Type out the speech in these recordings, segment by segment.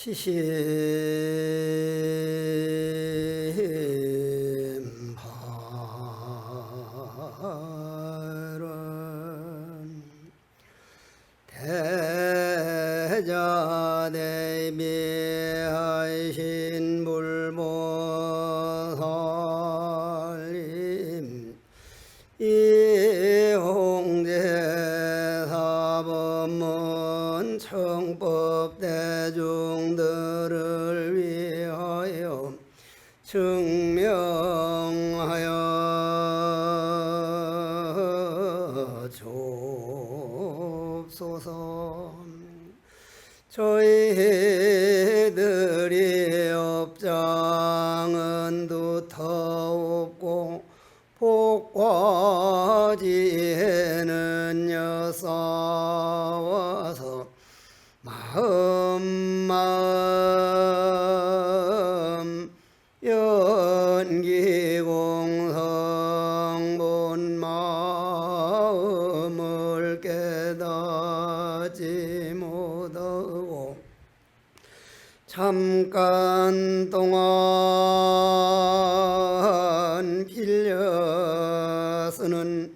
시심발은 대자대비하신 불모살림 이홍제사법문 청법대중들을 위하여 증명하여 줍소서. 저희들이 업장은 두터 없고 복과지에는 여싸워서 마음 연기공성 마음을 깨닫지 못하고 잠깐 동안 빌려 쓰는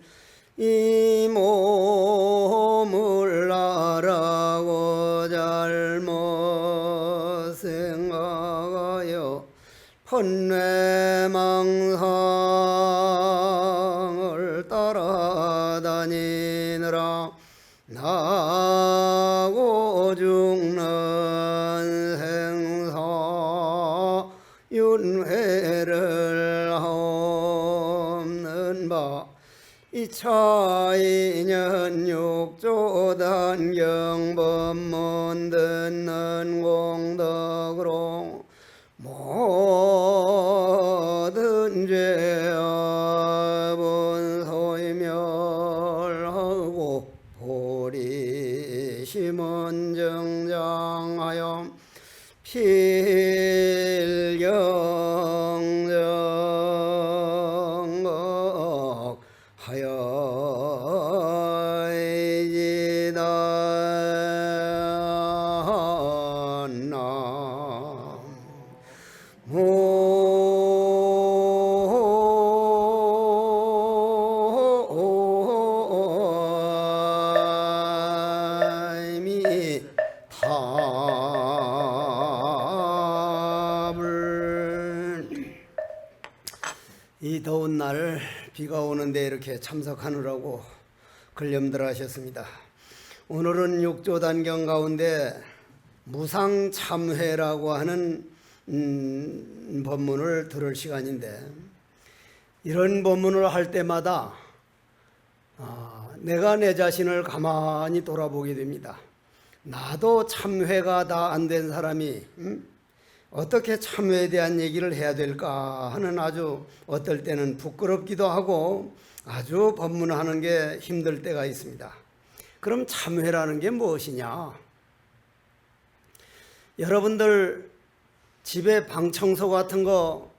이 몸을 나라고 잘못 생각하여 번뇌망상을 따라다니느라 나고 죽는 생사 윤회를 없는 바 이차인연 육조단경 법문 듣는 공덕으로 모든 죄업은 소멸하고 보리심은 정장하여 필경정하여 이 더운 날 비가 오는데 이렇게 참석하느라고 걸림들 하셨습니다. 오늘은 육조단경 가운데 무상참회라고 하는 법문을 들을 시간인데, 이런 법문을 할 때마다 내가 내 자신을 가만히 돌아보게 됩니다. 나도 참회가 다 안 된 사람이 어떻게 참회에 대한 얘기를 해야 될까 하는 아주 어떨 때는 부끄럽기도 하고 아주 법문하는 게 힘들 때가 있습니다. 그럼 참회라는 게 무엇이냐? 여러분들 집에 방 청소 같은 거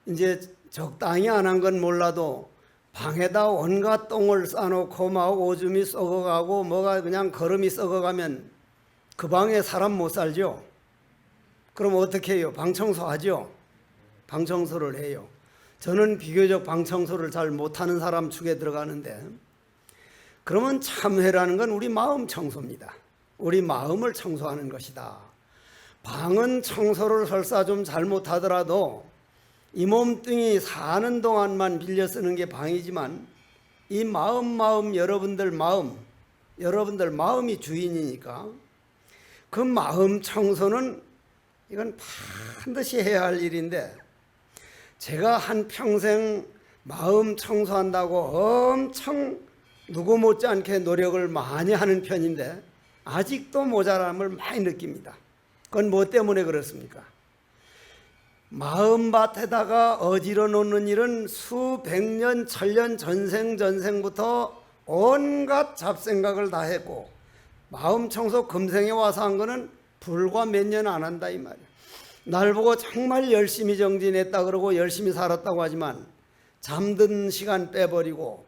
이제 적당히 안 한 건 몰라도 방에다 온갖 똥을 싸놓고 막 오줌이 썩어가고 뭐가 그냥 거름이 썩어가면 그 방에 사람 못 살죠? 그럼 어떻게 해요? 방 청소하죠? 방 청소를 해요. 저는 비교적 방 청소를 잘 못하는 사람 축에 들어가는데, 그러면 참회라는 건 우리 마음 청소입니다. 우리 마음을 청소하는 것이다. 방은 청소를 설사 좀 잘못하더라도 이 몸뚱이 사는 동안만 빌려 쓰는 게 방이지만 이 마음 여러분들 마음이 주인이니까 그 마음 청소는 이건 반드시 해야 할 일인데, 제가 한평생 마음 청소한다고 엄청 누구 못지않게 노력을 많이 하는 편인데 아직도 모자람을 많이 느낍니다. 그건 뭐 때문에 그렇습니까? 마음밭에다가 어지러 놓는 일은 수백 년, 천년, 전생부터 온갖 잡생각을 다 했고, 마음 청소 금생에 와서 한 거는 불과 몇 년 안 한다 이 말이야. 날 보고 정말 열심히 정진했다 그러고 열심히 살았다고 하지만 잠든 시간 빼버리고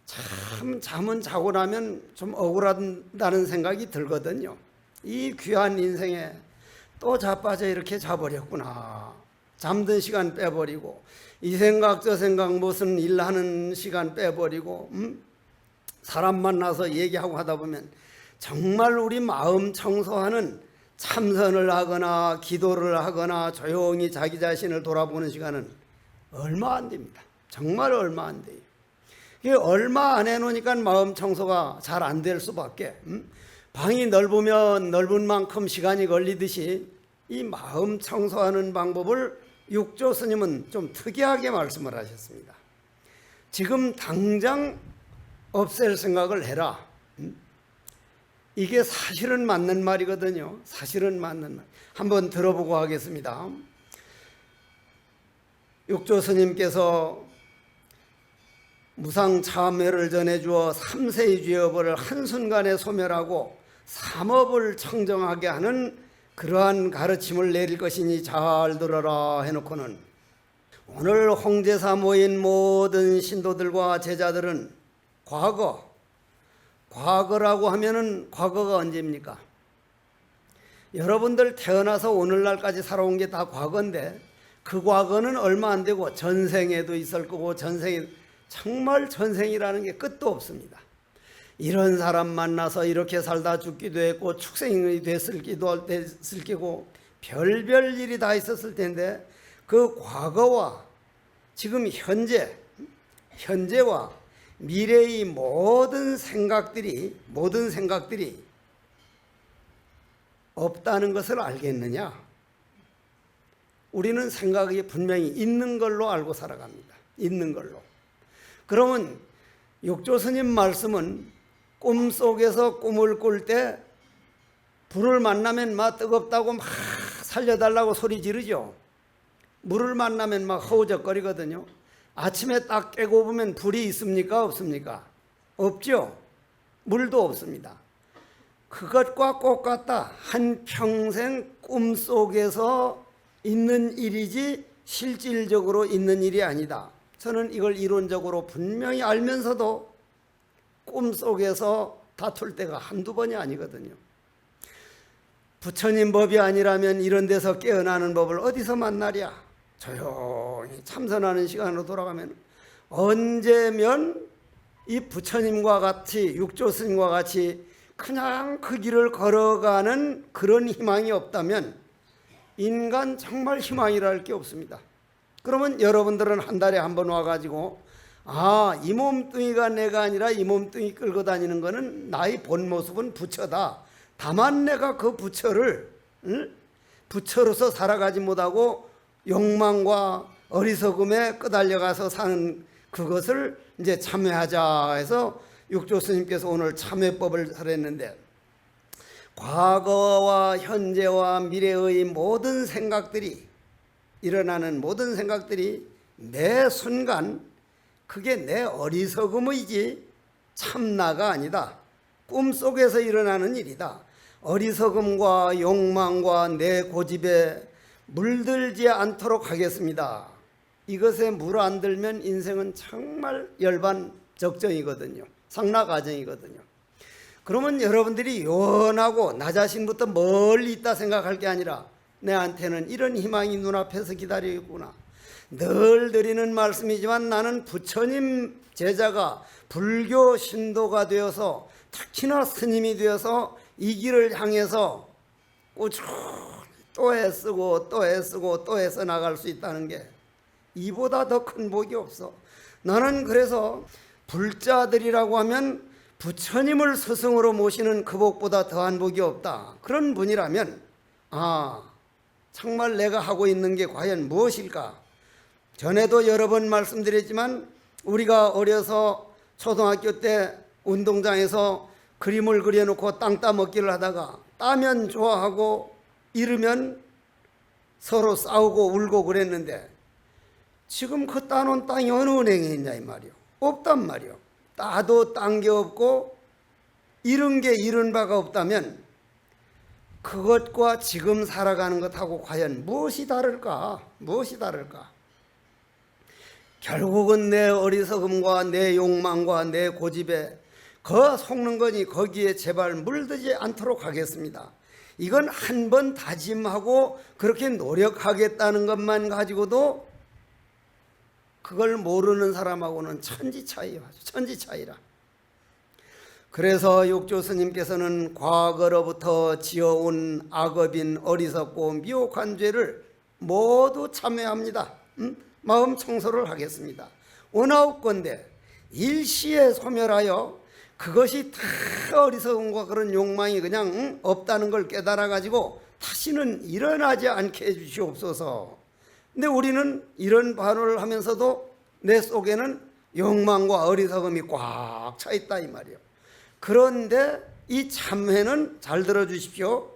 참 잠은 자고 나면 좀 억울하다는 생각이 들거든요. 이 귀한 인생에 또 자빠져 이렇게 자버렸구나. 잠든 시간 빼버리고 이 생각 저 생각 무슨 일하는 시간 빼버리고 사람 만나서 얘기하고 하다 보면 정말 우리 마음 청소하는 참선을 하거나 기도를 하거나 조용히 자기 자신을 돌아보는 시간은 얼마 안 됩니다. 정말 얼마 안 돼요. 이게 얼마 안 해놓으니까 마음 청소가 잘 안 될 수밖에. 방이 넓으면 넓은 만큼 시간이 걸리듯이 이 마음 청소하는 방법을 육조 스님은 좀 특이하게 말씀을 하셨습니다. 지금 당장 없앨 생각을 해라. 이게 사실은 맞는 말이거든요. 사실은 맞는 말. 한번 들어보고 하겠습니다. 육조 스님께서 무상참회를 전해주어 3세의 죄업을 한순간에 소멸하고 삼업을 청정하게 하는 그러한 가르침을 내릴 것이니 잘 들어라 해놓고는 오늘 홍제사 모인 모든 신도들과 제자들은 과거라고 하면은 과거가 언제입니까? 여러분들 태어나서 오늘날까지 살아온 게 다 과거인데 그 과거는 얼마 안 되고 전생에도 있을 거고 정말 전생이라는 게 끝도 없습니다. 이런 사람 만나서 이렇게 살다 죽기도 했고 축생이 됐을 끼고 별별 일이 다 있었을 텐데 그 과거와 지금 현재와 미래의 모든 생각들이 없다는 것을 알겠느냐? 우리는 생각이 분명히 있는 걸로 알고 살아갑니다. 있는 걸로. 그러면 육조 스님 말씀은 꿈속에서 꿈을 꿀 때 불을 만나면 막 뜨겁다고 막 살려달라고 소리 지르죠. 물을 만나면 막 허우적거리거든요. 아침에 딱 깨고 보면 불이 있습니까? 없습니까? 없죠. 물도 없습니다. 그것과 똑같다. 한평생 꿈속에서 있는 일이지 실질적으로 있는 일이 아니다. 저는 이걸 이론적으로 분명히 알면서도 꿈속에서 다툴 때가 한두 번이 아니거든요. 부처님 법이 아니라면 이런 데서 깨어나는 법을 어디서 만나랴? 조용히 참선하는 시간으로 돌아가면 언제면 이 부처님과 같이 육조 스님과 같이 그냥 그 길을 걸어가는 그런 희망이 없다면 인간 정말 희망이랄 게 없습니다. 그러면 여러분들은 한 달에 한 번 와가지고 이 몸뚱이가 내가 아니라 이 몸뚱이 끌고 다니는 거는 나의 본 모습은 부처다. 다만 내가 그 부처를 부처로서 살아가지 못하고 욕망과 어리석음에 끄달려가서 사는 그것을 이제 참회하자 해서 육조 스님께서 오늘 참회법을 하랬는데 과거와 현재와 미래의 모든 생각들이 일어나는 모든 생각들이 매 순간 그게 내 어리석음이지 참나가 아니다. 꿈속에서 일어나는 일이다. 어리석음과 욕망과 내 고집에 물들지 않도록 하겠습니다. 이것에 물 안 들면 인생은 정말 열반적정이거든요. 상락가정이거든요. 그러면 여러분들이 요원하고 나 자신부터 멀리 있다 생각할 게 아니라 내한테는 이런 희망이 눈앞에서 기다리고 있구나. 늘 드리는 말씀이지만 나는 부처님 제자가 불교 신도가 되어서 특히나 스님이 되어서 이 길을 향해서 꾸준히 또 애쓰고 또 애쓰고 또 애써 나갈 수 있다는 게 이보다 더 큰 복이 없어. 나는 그래서 불자들이라고 하면 부처님을 스승으로 모시는 그 복보다 더한 복이 없다. 그런 분이라면 정말 내가 하고 있는 게 과연 무엇일까? 전에도 여러 번 말씀드렸지만 우리가 어려서 초등학교 때 운동장에서 그림을 그려놓고 땅 따먹기를 하다가 따면 좋아하고 잃으면 서로 싸우고 울고 그랬는데 지금 그 따놓은 땅이 어느 은행에 있냐 이 말이요. 없단 말이요. 따도 딴 게 없고 잃은 게 잃은 바가 없다면 그것과 지금 살아가는 것하고 과연 무엇이 다를까? 무엇이 다를까? 결국은 내 어리석음과 내 욕망과 내 고집에 속는 거니 거기에 제발 물들지 않도록 하겠습니다. 이건 한 번 다짐하고 그렇게 노력하겠다는 것만 가지고도 그걸 모르는 사람하고는 천지 차이야. 천지 차이라. 그래서 육조 스님께서는 과거로부터 지어온 악업인 어리석고 미혹한 죄를 모두 참회합니다. 마음 청소를 하겠습니다. 원하옵건대 일시에 소멸하여 그것이 다 어리석음과 그런 욕망이 그냥 없다는 걸 깨달아 가지고 다시는 일어나지 않게 해주시옵소서. 근데 우리는 이런 반응을 하면서도 내 속에는 욕망과 어리석음이 꽉 차 있다 이 말이에요. 그런데 이 참회는 잘 들어주십시오.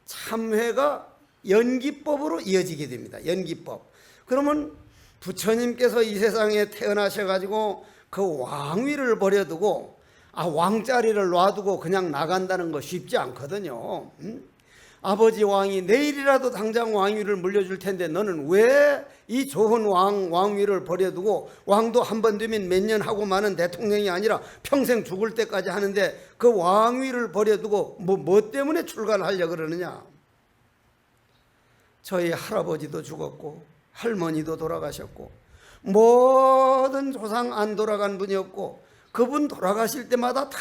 참회가 연기법으로 이어지게 됩니다. 연기법. 그러면 부처님께서 이 세상에 태어나셔 가지고 그 왕위를 버려두고 왕자리를 놔두고 그냥 나간다는 거 쉽지 않거든요. 아버지 왕이 내일이라도 당장 왕위를 물려줄 텐데 너는 왜 이 좋은 왕위를 버려두고 왕도 한 번 되면 몇 년 하고 마는 대통령이 아니라 평생 죽을 때까지 하는데 그 왕위를 버려두고 뭐 때문에 출가를 하려고 그러느냐. 저희 할아버지도 죽었고 할머니도 돌아가셨고 모든 조상 안 돌아간 분이 없고 그분 돌아가실 때마다 다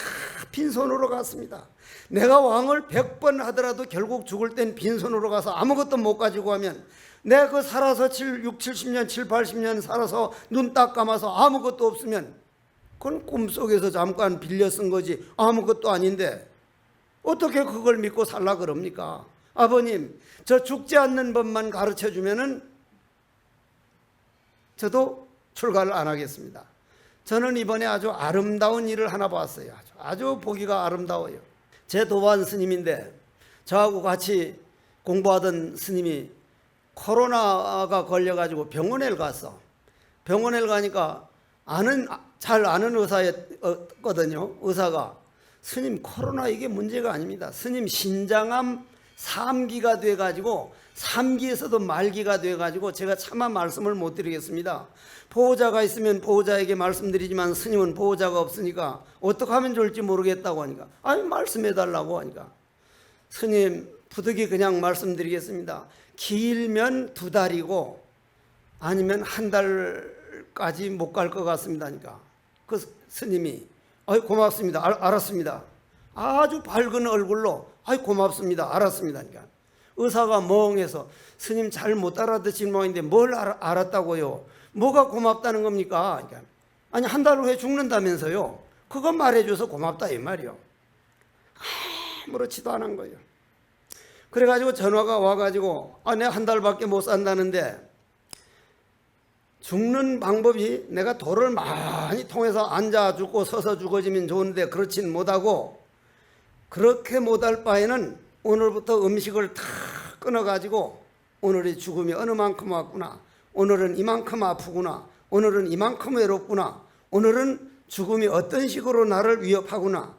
빈손으로 갔습니다. 내가 왕을 100번 하더라도 결국 죽을 땐 빈손으로 가서 아무것도 못 가지고 가면 내가 그 살아서 70년 80년 살아서 눈 딱 감아서 아무것도 없으면 그건 꿈속에서 잠깐 빌려 쓴 거지 아무것도 아닌데 어떻게 그걸 믿고 살라 그럽니까? 아버님 저 죽지 않는 법만 가르쳐 주면은 저도 출가를 안 하겠습니다. 저는 이번에 아주 아름다운 일을 하나 봤어요. 아주 보기가 아름다워요. 제 도반 스님인데 저하고 같이 공부하던 스님이 코로나가 걸려가지고 병원에 갔어. 병원에 가니까 잘 아는 의사였거든요. 의사가 스님 코로나 이게 문제가 아닙니다. 스님 신장암 3기가 돼가지고 3기에서도 말기가 돼가지고 제가 차마 말씀을 못 드리겠습니다. 보호자가 있으면 보호자에게 말씀드리지만 스님은 보호자가 없으니까 어떻게 하면 좋을지 모르겠다고 하니까 말씀해달라고 하니까 스님 부득이 그냥 말씀드리겠습니다. 길면 2달이고 아니면 1달까지 못 갈 것 같습니다. 하니까 그 스님이 고맙습니다. 알았습니다. 아주 밝은 얼굴로 고맙습니다. 알았습니다. 그러니까 의사가 멍해서 스님 잘 못 알아듣시는 모양인데 뭘 알았다고요? 뭐가 고맙다는 겁니까? 그러니까 아니 1달 후에 죽는다면서요. 그거 말해줘서 고맙다 이 말이요. 아무렇지도 않은 거예요. 그래가지고 전화가 와가지고 내가 1달밖에 못 산다는데 죽는 방법이 내가 도를 많이 통해서 앉아 죽고 서서 죽어지면 좋은데 그렇진 못하고 그렇게 못할 바에는 오늘부터 음식을 다 끊어가지고 오늘의 죽음이 어느 만큼 왔구나. 오늘은 이만큼 아프구나. 오늘은 이만큼 외롭구나. 오늘은 죽음이 어떤 식으로 나를 위협하구나.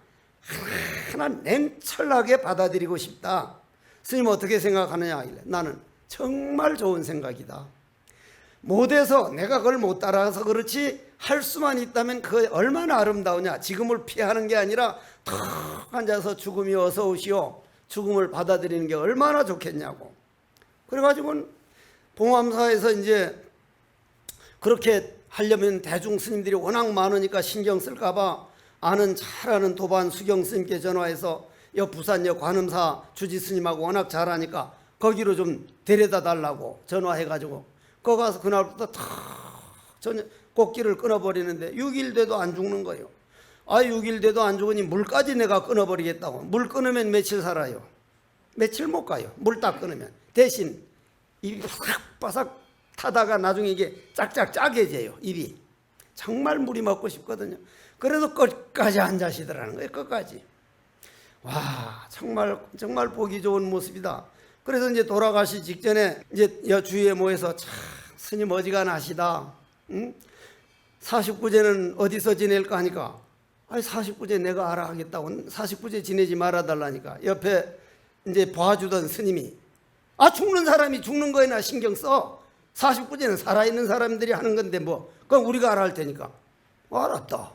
하나 냉철하게 받아들이고 싶다. 스님 어떻게 생각하느냐. 나는 정말 좋은 생각이다. 못해서 내가 그걸 못 따라서 그렇지 할 수만 있다면 그게 얼마나 아름다우냐. 지금을 피하는 게 아니라 탁 앉아서 죽음이 어서 오시오. 죽음을 받아들이는 게 얼마나 좋겠냐고. 그래가지고 봉암사에서 이제 그렇게 하려면 대중 스님들이 워낙 많으니까 신경 쓸까봐 잘 아는 도반 수경 스님께 전화해서 부산역 관음사 주지 스님하고 워낙 잘하니까 거기로 좀 데려다 달라고 전화해가지고 거기 가서 그날부터 탁 꽃길을 끊어버리는데 6일 돼도 안 죽는 거예요. 6일 돼도 안 죽으니 물까지 내가 끊어버리겠다고. 물 끊으면 며칠 살아요? 며칠 못 가요. 물 딱 끊으면. 대신 입이 바삭바삭 타다가 나중에 이게 짝짝 짜게져요. 입이. 정말 물이 먹고 싶거든요. 그래도 끝까지 안 자시더라는 거예요. 끝까지. 와, 정말 보기 좋은 모습이다. 그래서 이제 돌아가시 직전에 이제 주위에 모여서 참 스님 어지간하시다. 응? 49제는 어디서 지낼까 하니까 49제 내가 알아 하겠다고. 49제 지내지 말아달라니까. 옆에 이제 봐주던 스님이 죽는 사람이 죽는 거에나 신경 써. 49제는 살아있는 사람들이 하는 건데 그건 우리가 알아 할 테니까. 알았다.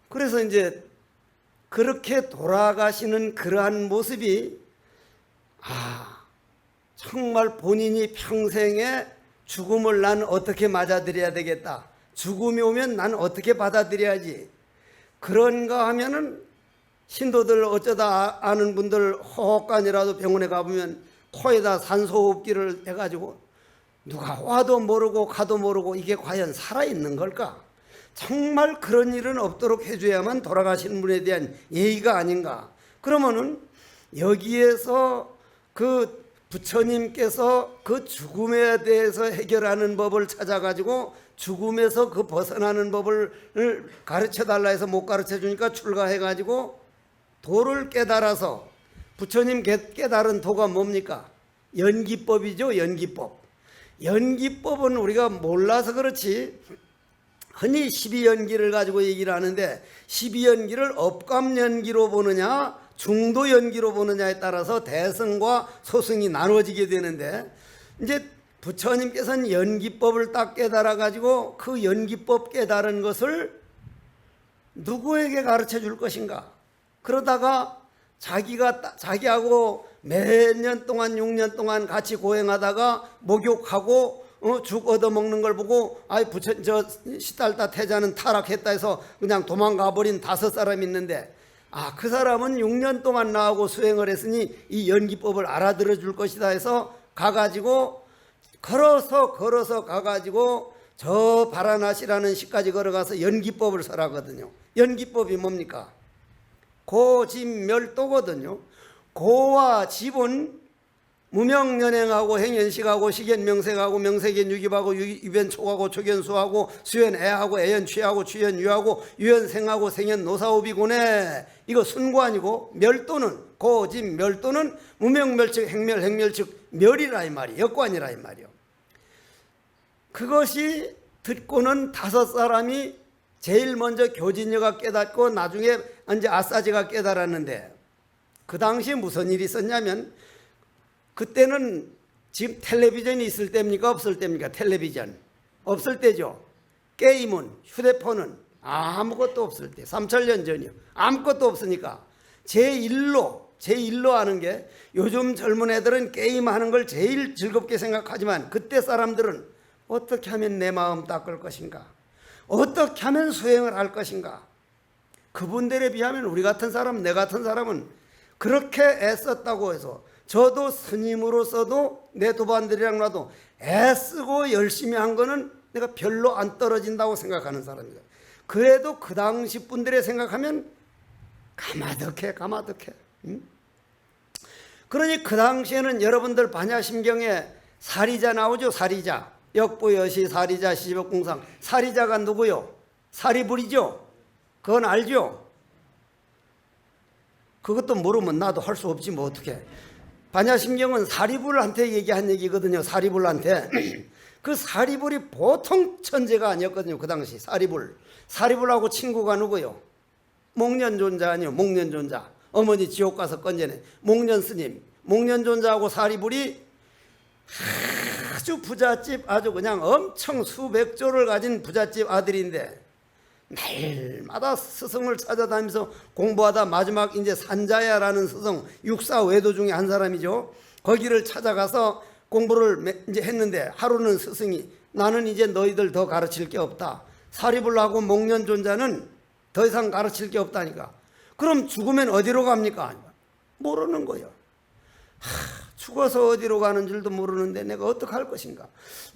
그래서 이제 그렇게 돌아가시는 그러한 모습이 정말 본인이 평생에 죽음을 난 어떻게 맞아들여야 되겠다, 죽음이 오면 난 어떻게 받아들여야지, 그런가 하면은 신도들 어쩌다 아는 분들 호흡관이라도 병원에 가보면 코에다 산소호흡기를 해가지고 누가 와도 모르고 가도 모르고 이게 과연 살아있는 걸까? 정말 그런 일은 없도록 해줘야만 돌아가신 분에 대한 예의가 아닌가. 그러면은 여기에서 그 부처님께서 그 죽음에 대해서 해결하는 법을 찾아가지고 죽음에서 그 벗어나는 법을 가르쳐 달라 해서 못 가르쳐 주니까 출가해가지고 도를 깨달아서, 부처님 깨달은 도가 뭡니까? 연기법이죠. 연기법. 연기법은 우리가 몰라서 그렇지 흔히 12연기를 가지고 얘기를 하는데, 12연기를 업감연기로 보느냐 중도연기로 보느냐에 따라서 대승과 소승이 나눠지게 되는데, 이제 부처님께서는 연기법을 딱 깨달아 가지고 그 연기법 깨달은 것을 누구에게 가르쳐 줄 것인가? 그러다가 자기하고 몇 년 동안 6년 동안 같이 고행하다가 목욕하고 죽 얻어먹는 걸 보고 저 시달다 태자는 타락했다 해서 그냥 도망가 버린 5사람이 있는데, 그 사람은 6년 동안 나하고 수행을 했으니 이 연기법을 알아들어 줄 것이다 해서 가가지고 걸어서 가가지고 저 바라나시라는 시까지 걸어가서 연기법을 설하거든요. 연기법이 뭡니까? 고집멸도거든요. 고와 집은 무명연행하고 행연식하고 식연명색하고 명색연유기하고 유변촉하고 초견수하고 수연애하고 애연취하고 취연유하고 유연생하고 생연노사오비고네. 이거 순관이고, 멸도는 고집멸도는 무명멸측 행멸측 멸이라 이 말이에요. 역관이라 이 말이에요. 그것이 듣고는 5사람이 제일 먼저 교진녀가 깨닫고 나중에 이제 아싸지가 깨달았는데, 그 당시에 무슨 일이 있었냐면, 그때는 지금 텔레비전이 있을 때입니까 없을 때입니까? 텔레비전 없을 때죠. 게임은, 휴대폰은 아무것도 없을 때, 3000년 전이요. 아무것도 없으니까 제1로 하는 게, 요즘 젊은 애들은 게임하는 걸 제일 즐겁게 생각하지만 그때 사람들은 어떻게 하면 내 마음 닦을 것인가, 어떻게 하면 수행을 할 것인가. 그분들에 비하면 우리 같은 사람, 내 같은 사람은 그렇게 애썼다고 해서, 저도 스님으로서도 내 도반들이랑 나도 애쓰고 열심히 한 거는 내가 별로 안 떨어진다고 생각하는 사람이다. 그래도 그 당시 분들의 생각하면 가마득해. 그러니 그 당시에는 여러분들 반야심경에 사리자 나오죠. 사리자. 역부여시 사리자 시집공상. 사리자가 누구요? 사리불이죠. 그건 알죠. 그것도 모르면 나도 할 수 없지 뭐 어떡해. 반야심경은 사리불한테 얘기한 얘기거든요. 사리불한테. 그 사리불이 보통 천재가 아니었거든요. 그 당시 사리불하고 친구가 누구요? 목련존자 아니요. 목련존자. 어머니 지옥 가서 건져내 목련스님. 목련존자하고 사리불이 아주 부잣집, 아주 그냥 엄청 수백조를 가진 부잣집 아들인데, 날마다 스승을 찾아다니면서 공부하다 마지막 이제 산자야라는 스승, 육사 외도 중에 한 사람이죠. 거기를 찾아가서 공부를 이제 했는데, 하루는 스승이 나는 이제 너희들 더 가르칠 게 없다. 사리불하고 목련존자는 더 이상 가르칠 게 없다니까. 그럼 죽으면 어디로 갑니까? 모르는 거예요. 죽어서 어디로 가는 줄도 모르는데 내가 어떡할 것인가.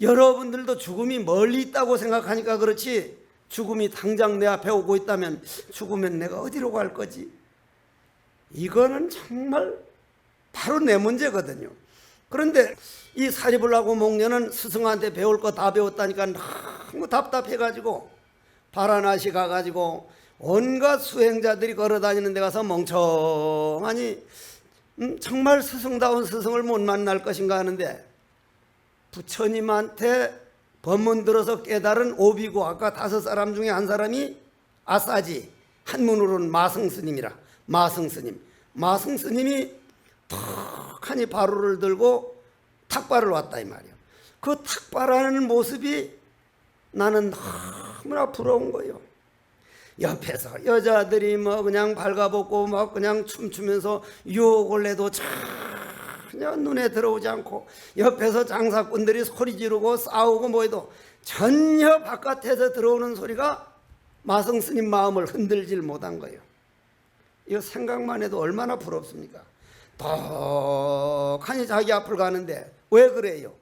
여러분들도 죽음이 멀리 있다고 생각하니까 그렇지, 죽음이 당장 내 앞에 오고 있다면 죽으면 내가 어디로 갈 거지? 이거는 정말 바로 내 문제거든요. 그런데 이 사리불하고 목련은 스승한테 배울 거 다 배웠다니까 너무 답답해가지고 바라나시 가가지고 온갖 수행자들이 걸어다니는 데 가서 멍청하니 정말 스승다운 스승을 못 만날 것인가 하는데, 부처님한테 법문 들어서 깨달은 오비고, 아까 5사람 중에 한 사람이 아싸지, 한문으로는 마승스님이라. 마승스님이 턱하니 바로를 들고 탁발을 왔다 이 말이에요. 그 탁발하는 모습이 나는 너무나 부러운 거예요. 옆에서 여자들이 뭐 그냥 발가벗고 막 그냥 춤추면서 유혹을 해도 전혀 눈에 들어오지 않고, 옆에서 장사꾼들이 소리 지르고 싸우고 뭐해도 전혀 바깥에서 들어오는 소리가 마성 스님 마음을 흔들질 못한 거예요. 이거 생각만 해도 얼마나 부럽습니까? 독하니 자기 앞을 가는데 왜 그래요?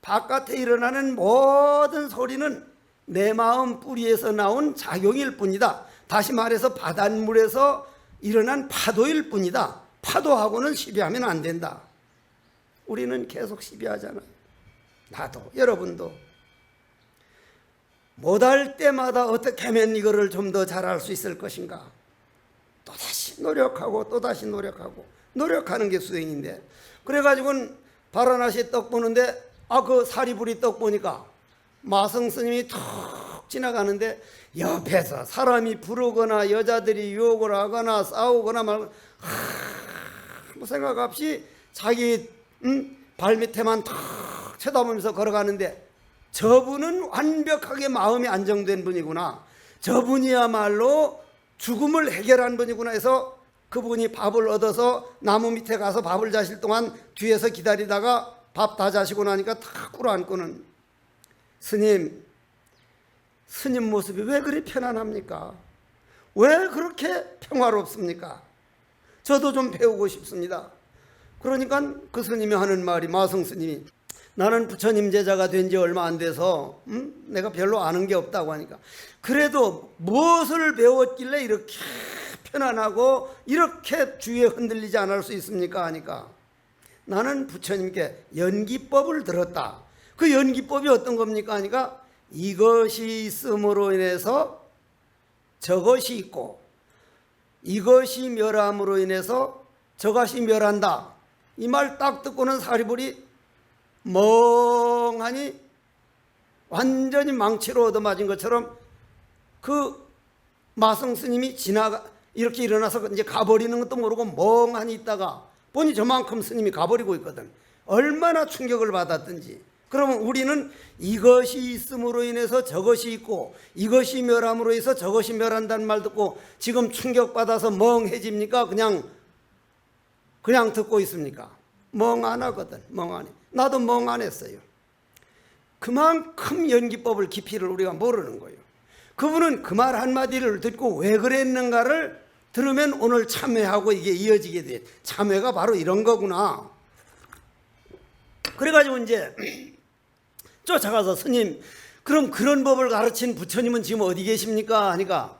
바깥에 일어나는 모든 소리는 내 마음 뿌리에서 나온 작용일 뿐이다. 다시 말해서 바닷물에서 일어난 파도일 뿐이다. 파도하고는 시비하면 안 된다. 우리는 계속 시비하잖아요. 나도, 여러분도. 못할 때마다 어떻게 하면 이거를 좀 더 잘할 수 있을 것인가. 또다시 노력하고 또다시 노력하고, 노력하는 게 수행인데, 그래가지고는 바라나시 떡 보는데 그 사리부리 떡 보니까 마성 스님이 툭 지나가는데 옆에서 사람이 부르거나 여자들이 유혹을 하거나 싸우거나 말고 아무 생각 없이 자기 발밑에만 탁 쳐다보면서 걸어가는데, 저분은 완벽하게 마음이 안정된 분이구나, 저분이야말로 죽음을 해결한 분이구나 해서 그분이 밥을 얻어서 나무 밑에 가서 밥을 자실 동안 뒤에서 기다리다가 밥 다 자시고 나니까 탁 꿇어앉고는, 스님 모습이 왜 그리 편안합니까? 왜 그렇게 평화롭습니까? 저도 좀 배우고 싶습니다. 그러니까 그 스님이 하는 말이, 마성 스님이, 나는 부처님 제자가 된 지 얼마 안 돼서 내가 별로 아는 게 없다고 하니까, 그래도 무엇을 배웠길래 이렇게 편안하고 이렇게 주위에 흔들리지 않을 수 있습니까? 하니까, 나는 부처님께 연기법을 들었다. 그 연기법이 어떤 겁니까? 하니까, 이것이 있음으로 인해서 저것이 있고, 이것이 멸함으로 인해서 저것이 멸한다. 이 말 딱 듣고는 사리불이 멍하니 완전히 망치로 얻어맞은 것처럼 그 마성 스님이 이렇게 일어나서 이제 가버리는 것도 모르고 멍하니 있다가 보니 저만큼 스님이 가버리고 있거든. 얼마나 충격을 받았든지. 그러면 우리는 이것이 있음으로 인해서 저것이 있고, 이것이 멸함으로 해서 저것이 멸한다는 말 듣고 지금 충격받아서 멍해집니까? 그냥 듣고 있습니까? 멍 안 하거든. 멍하니. 나도 멍 안 했어요. 그만큼 연기법을 깊이를 우리가 모르는 거예요. 그분은 그 말 한마디를 듣고 왜 그랬는가를 들으면 오늘 참회하고 이게 이어지게 돼. 참회가 바로 이런 거구나. 그래가지고 이제 쫓아가서, 스님, 그럼 그런 법을 가르친 부처님은 지금 어디 계십니까? 하니까,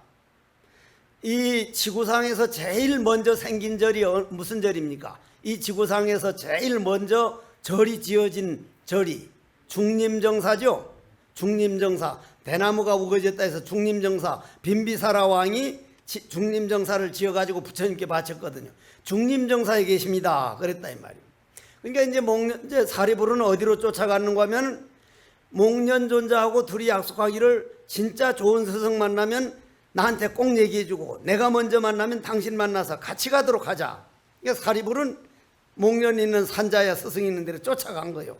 이 지구상에서 제일 먼저 생긴 절이 무슨 절입니까? 이 지구상에서 제일 먼저 절이 지어진 절이 중림정사죠. 중림정사, 대나무가 우거졌다 해서 중림정사, 빈비사라 왕이 중림정사를 지어가지고 부처님께 바쳤거든요. 중림정사에 계십니다. 그랬다 이 말이에요. 그러니까 이제 사리부르는 어디로 쫓아가는가 하면, 목련존자하고 둘이 약속하기를, 진짜 좋은 스승 만나면 나한테 꼭 얘기해주고, 내가 먼저 만나면 당신 만나서 같이 가도록 하자. 그러니까 사리불은 목련 있는 산자야 스승 있는 데로 쫓아간 거예요.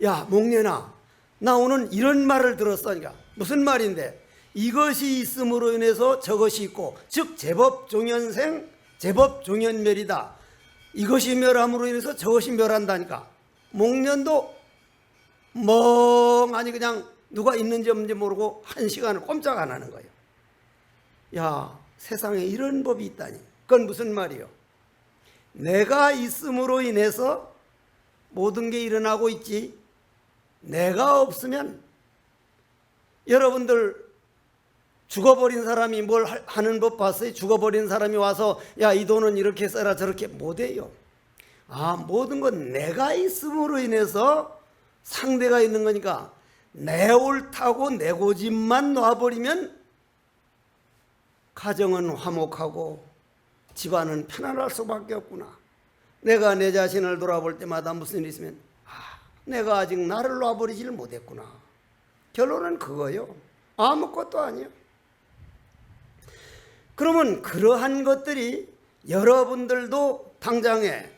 야, 목련아, 나 오늘 이런 말을 들었어. 그러니까 무슨 말인데, 이것이 있음으로 인해서 저것이 있고, 즉 제법 종연생 제법 종연멸이다. 이것이 멸함으로 인해서 저것이 멸한다니까. 목련도 멍하니 그냥 누가 있는지 없는지 모르고 한 시간을 꼼짝 안 하는 거예요. 야, 세상에 이런 법이 있다니. 그건 무슨 말이요? 내가 있음으로 인해서 모든 게 일어나고 있지, 내가 없으면, 여러분들 죽어버린 사람이 뭘 하는 법 봤어요? 죽어버린 사람이 와서 야, 이 돈은 이렇게 써라 저렇게 못해요. 모든 건 내가 있음으로 인해서 상대가 있는 거니까, 내 옳다고 내 고집만 놔버리면 가정은 화목하고 집안은 편안할 수밖에 없구나. 내가 내 자신을 돌아볼 때마다 무슨 일이 있으면, 내가 아직 나를 놔버리지를 못했구나. 결론은 그거요. 아무것도 아니에요. 그러면 그러한 것들이 여러분들도 당장에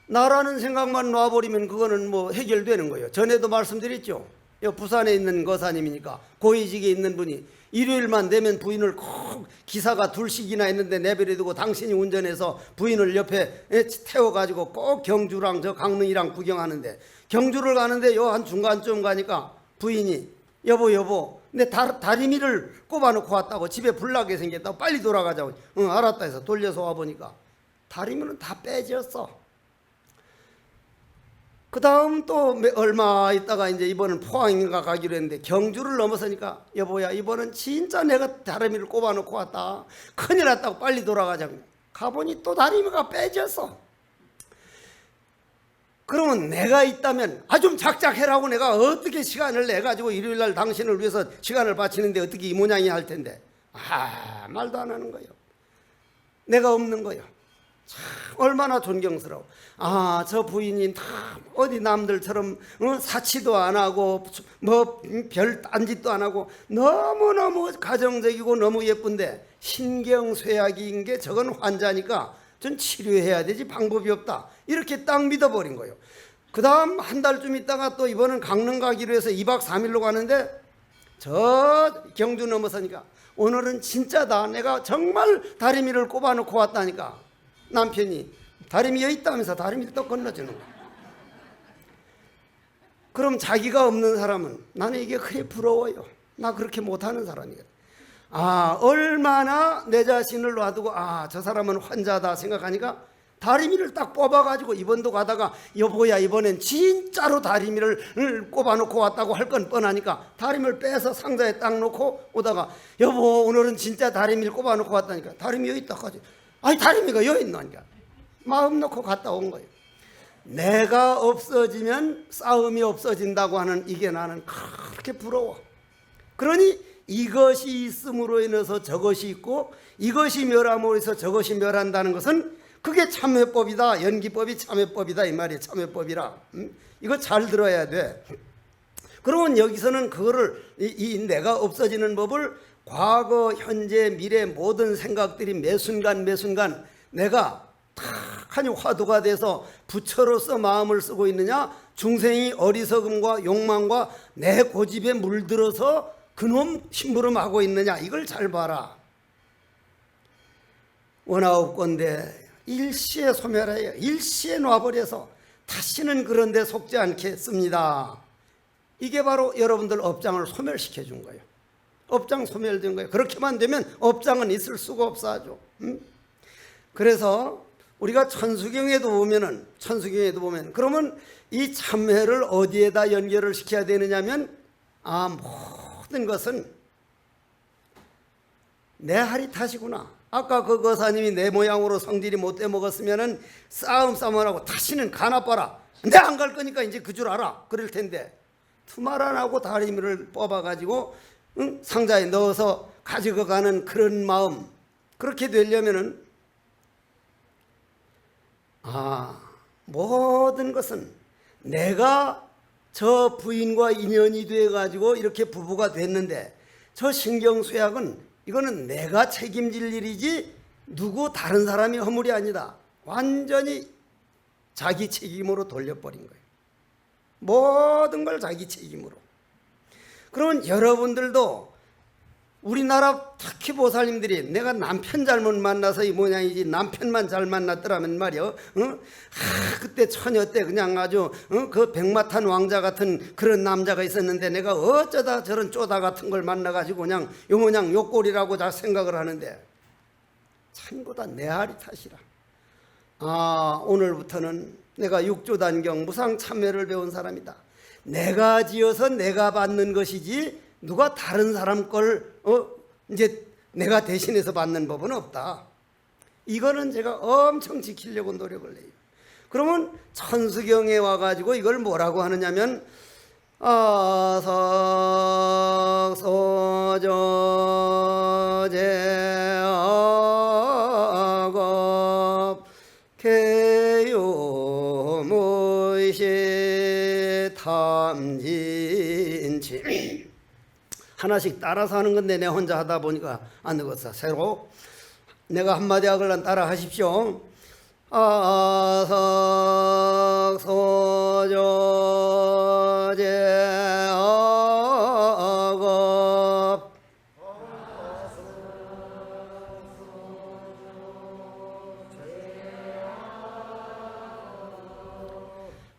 나라는 생각만 놔버리면 그거는 뭐 해결되는 거예요. 전에도 말씀드렸죠. 부산에 있는 거사님이니까 고위직에 있는 분이 일요일만 되면 부인을 꼭 기사가 둘씩이나 있는데 내버려두고 당신이 운전해서 부인을 옆에 태워가지고 꼭 경주랑 저 강릉이랑 구경하는데, 경주를 가는데 요 한 중간쯤 가니까 부인이 여보 내 다리미를 꼽아놓고 왔다고, 집에 불나게 생겼다고, 빨리 돌아가자고. 응 알았다 해서 돌려서 와보니까 다리미는 다 빼졌어. 그 다음 또 얼마 있다가 이제 이번은 포항인가 가기로 했는데 경주를 넘어서니까 여보야 이번은 진짜 내가 다리미를 꼽아놓고 왔다, 큰일 났다고, 빨리 돌아가자고. 가보니 또 다리미가 빼졌어. 그러면 내가 있다면 좀 작작해라고 내가 어떻게 시간을 내가지고 일요일날 당신을 위해서 시간을 바치는데 어떻게 이 모양이 할 텐데 말도 안 하는 거예요. 내가 없는 거예요. 참 얼마나 존경스러워. 저 부인이 다 어디 남들처럼 사치도 안 하고 뭐 별 딴짓도 안 하고 너무너무 가정적이고 너무 예쁜데 신경쇠약인 게 저건 환자니까 전 치료해야 되지 방법이 없다, 이렇게 딱 믿어버린 거예요. 그 다음 한 달쯤 있다가 또 이번은 강릉 가기로 해서 2박 3일로 가는데 저 경주 넘어서니까 오늘은 진짜다, 내가 정말 다리미를 꼽아놓고 왔다니까 남편이 다리미 여기 있다면서 다리미를 또 건너주는 거야. 그럼 자기가 없는 사람은 나는 이게 그래 부러워요. 나 그렇게 못하는 사람이거든. 얼마나 내 자신을 놔두고 저 사람은 환자다 생각하니까 다리미를 딱 뽑아가지고 이번도 가다가 여보야 이번엔 진짜로 다리미를 꼽아놓고 왔다고 할 건 뻔하니까 다리미를 빼서 상자에 딱 놓고 오다가 여보 오늘은 진짜 다리미를 꼽아놓고 왔다니까 다리미 여기 있다 하지. 다리미가 여기 있나니까 마음 놓고 갔다 온 거예요. 내가 없어지면 싸움이 없어진다고 하는 이게 나는 그렇게 부러워. 그러니 이것이 있음으로 인해서 저것이 있고 이것이 멸함으로 해서 저것이 멸한다는 것은 그게 참회법이다. 연기법이 참회법이다 이 말이에요. 참회법이라. 이거 잘 들어야 돼. 그러면 여기서는 그거를 이 내가 없어지는 법을 과거 현재 미래 모든 생각들이 매 순간 내가 탁하니 화두가 돼서 부처로서 마음을 쓰고 있느냐, 중생이 어리석음과 욕망과 내 고집에 물들어서 그놈 심부름하고 있느냐, 이걸 잘 봐라. 원하옵건대 일시에 소멸하여 일시에 놔버려서 다시는 그런 데 속지 않겠습니다. 이게 바로 여러분들 업장을 소멸시켜 준 거예요. 업장 소멸된 거예요. 그렇게만 되면 업장은 있을 수가 없어 아주. 그래서 우리가 천수경에도 보면 그러면 이 참회를 어디에다 연결을 시켜야 되느냐면 모든 것은 내 할이 탓이구나. 아까 그 거사님이 내 모양으로 성질이 못돼 먹었으면은 싸움을 하고 다시는 가 나빠라. 내 안 갈 거니까 이제 그 줄 알아. 그럴 텐데 투말 안 하고 다리미를 뽑아가지고 상자에 넣어서 가지고 가는 그런 마음, 그렇게 되려면은 모든 것은 내가 저 부인과 인연이 돼가지고 이렇게 부부가 됐는데 저 신경쇠약은 이거는 내가 책임질 일이지 누구 다른 사람이 허물이 아니다. 완전히 자기 책임으로 돌려버린 거예요. 모든 걸 자기 책임으로. 그러면 여러분들도 우리나라 특히 보살님들이 내가 남편 잘못 만나서 이 모양이지 남편만 잘 만났더라면 말이요. 그때 처녀 때 그냥 아주 그 백마탄 왕자 같은 그런 남자가 있었는데 내가 어쩌다 저런 쪼다 같은 걸 만나가지고 그냥 요 모양 요 꼴이라고 다 생각을 하는데 참고다 내 할이 탓이라. 오늘부터는 내가 육조단경 무상참회를 배운 사람이다. 내가 지어서 내가 받는 것이지 누가 다른 사람 걸 이제 내가 대신해서 받는 법은 없다. 이거는 제가 엄청 지키려고 노력을 해요. 그러면 천수경에 와가지고 이걸 뭐라고 하느냐면 아삭소저제악업 개요무시 탐진치 하나씩 따라서 하는 건데 내가 혼자 하다 보니까 안 되겠어. 새로 내가 한마디 하걸란 따라 하십시오. 아삭소저제악업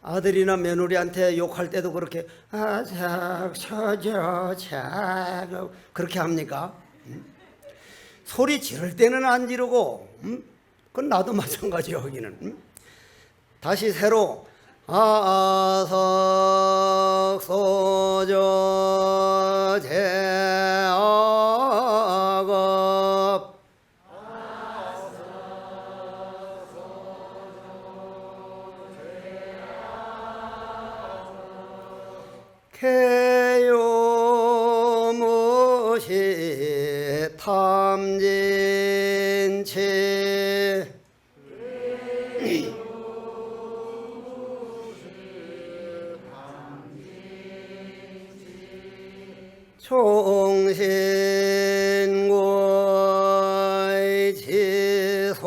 아들이나 며느리한테 욕할 때도 그렇게 아작 쳐져 작 그렇게 합니까? 소리 지를 때는 안 지르고 그건 나도 마찬가지요. 여기는 다시 새로 아석 소저 제악업 개요무시 탐진치 총신고의 지소생